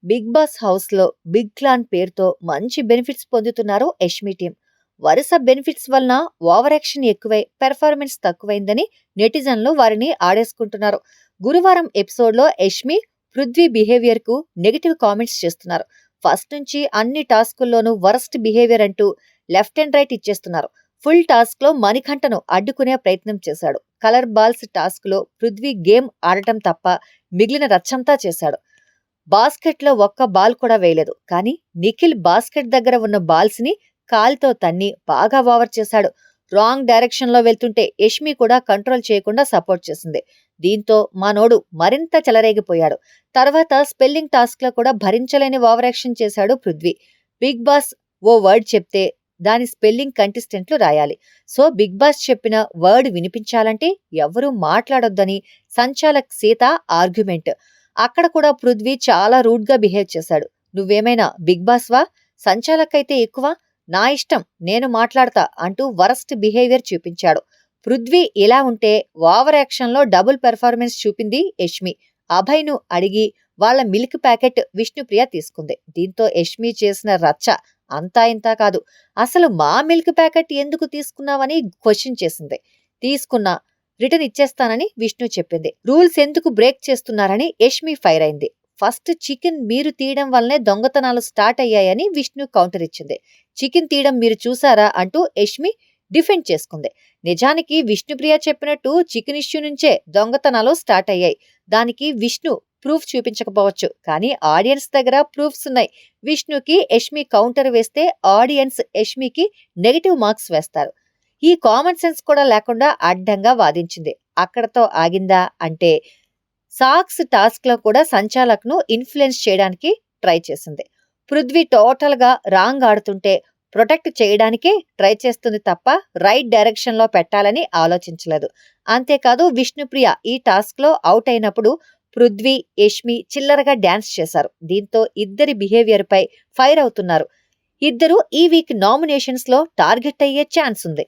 Big boss హౌస్‌లో big clan పేరుతో మంచి బెనిఫిట్స్ పొందుతున్నారు యష్మి టీమ్. వరుస బెనిఫిట్స్ వలన ఓవర్ యాక్షన్ ఎక్కువై పెర్ఫార్మెన్స్ తక్కువైందని నెటిజన్లు వారిని ఆడేసుకుంటున్నారు. గురువారం ఎపిసోడ్‌లో యష్మి, పృథ్వీ బిహేవియర్‌కు నెగెటివ్ కామెంట్స్ చేస్తున్నారు. ఫస్ట్ నుంచి అన్ని టాస్కుల్లోనూ వరస్ట్ బిహేవియర్ అంటూ లెఫ్ట్ అండ్ రైట్ ఇచ్చేస్తున్నారు. ఫుల్ టాస్క్‌లో మణికంఠను అడ్డుకునే ప్రయత్నం చేశాడు. కలర్ బాల్స్ టాస్క్‌లో పృథ్వీ గేమ్ ఆడటం తప్ప మిగిలిన రచ్చంతా చేశాడు. బాస్కెట్‌లో ఒక్క బాల్ కూడా వేయలేదు. కానీ నిఖిల్ బాస్కెట్ దగ్గర ఉన్న బాల్స్‌ని కాలితో తన్ని బాగా ఓవర్ చేశాడు. రాంగ్ డైరెక్షన్‌లో వెళ్తుంటే యష్మి కూడా కంట్రోల్ చేయకుండా సపోర్ట్ చేసింది. దీంతో మనోడు మరింత చెలరేగిపోయాడు. తర్వాత స్పెల్లింగ్ టాస్క్‌లో కూడా భరించలేని ఓవర్ యాక్షన్ చేశాడు పృథ్వీ. బిగ్ బాస్ ఓ వర్డ్ చెప్తే దాని స్పెల్లింగ్ కంటెస్టెంట్లు రాయాలి. సో బిగ్ బాస్ చెప్పిన వర్డ్ వినిపించాలంటే ఎవరూ మాట్లాడొద్దని సంచాలక్ సీత ఆర్గ్యుమెంట్. అక్కడ కూడా పృథ్వీ చాలా రూడ్ గా బిహేవ్ చేశాడు. నువ్వేమైనా బిగ్ బాస్ వా? సంచాలకైతే ఎక్కువ, నా ఇష్టం నేను మాట్లాడతా అంటూ వరస్ట్ బిహేవియర్ చూపించాడు. పృథ్వీ ఇలా ఉంటే ఓవర్ యాక్షన్ లో డబుల్ పెర్ఫార్మెన్స్ చూపింది యష్మి. అభయ్ను అడిగి వాళ్ళ మిల్క్ ప్యాకెట్ విష్ణుప్రియ తీసుకుంది. దీంతో యష్మి చేసిన రచ్చ అంతా ఇంతా కాదు. అసలు మా మిల్క్ ప్యాకెట్ ఎందుకు తీసుకున్నావని క్వశ్చన్ చేసింది. తీసుకున్నా, రిటర్న్ ఇచ్చేస్తానని విష్ణు చెప్పింది. రూల్స్ ఎందుకు బ్రేక్ చేస్తున్నారని యష్మి ఫైర్ అయింది. ఫస్ట్ చికెన్ మీరు తీయడం వల్లనే దొంగతనాలు స్టార్ట్ అయ్యాయని విష్ణు కౌంటర్ ఇచ్చింది. చికెన్ తీయడం మీరు చూసారా అంటూ యష్మి డిఫెండ్ చేసుకుంది. నిజానికి విష్ణుప్రియ చెప్పినట్టు చికెన్ ఇష్యూ నుంచే దొంగతనాలు స్టార్ట్ అయ్యాయి. దానికి విష్ణు ప్రూఫ్ చూపించకపోవచ్చు, కానీ ఆడియన్స్ దగ్గర ప్రూఫ్స్ ఉన్నాయి. విష్ణుకి యష్మి కౌంటర్ వేస్తే ఆడియన్స్ యష్మికి నెగటివ్ మార్క్స్ వేస్తారు. ఈ కామన్ సెన్స్ కూడా లేకుండా అడ్డంగా వాదించింది. అక్కడతో ఆగిందా అంటే సాక్స్ టాస్క్ లో కూడా సంచాలక్ను ఇన్ఫ్లుయెన్స్ చేయడానికి ట్రై చేసింది. పృథ్వీ టోటల్ గా రాంగ్ ఆడుతుంటే ప్రొటెక్ట్ చేయడానికే ట్రై చేస్తుంది తప్ప రైట్ డైరెక్షన్ లో పెట్టాలని ఆలోచించలేదు. అంతేకాదు విష్ణుప్రియ ఈ టాస్క్ లో అవుట్ అయినప్పుడు పృథ్వీ, యష్మి చిల్లరగా డాన్స్ చేశారు. దీంతో ఇద్దరి బిహేవియర్ పై ఫైర్ అవుతున్నారు. ఇద్దరు ఈ వీక్ నామినేషన్స్ లో టార్గెట్ అయ్యే ఛాన్స్ ఉంది.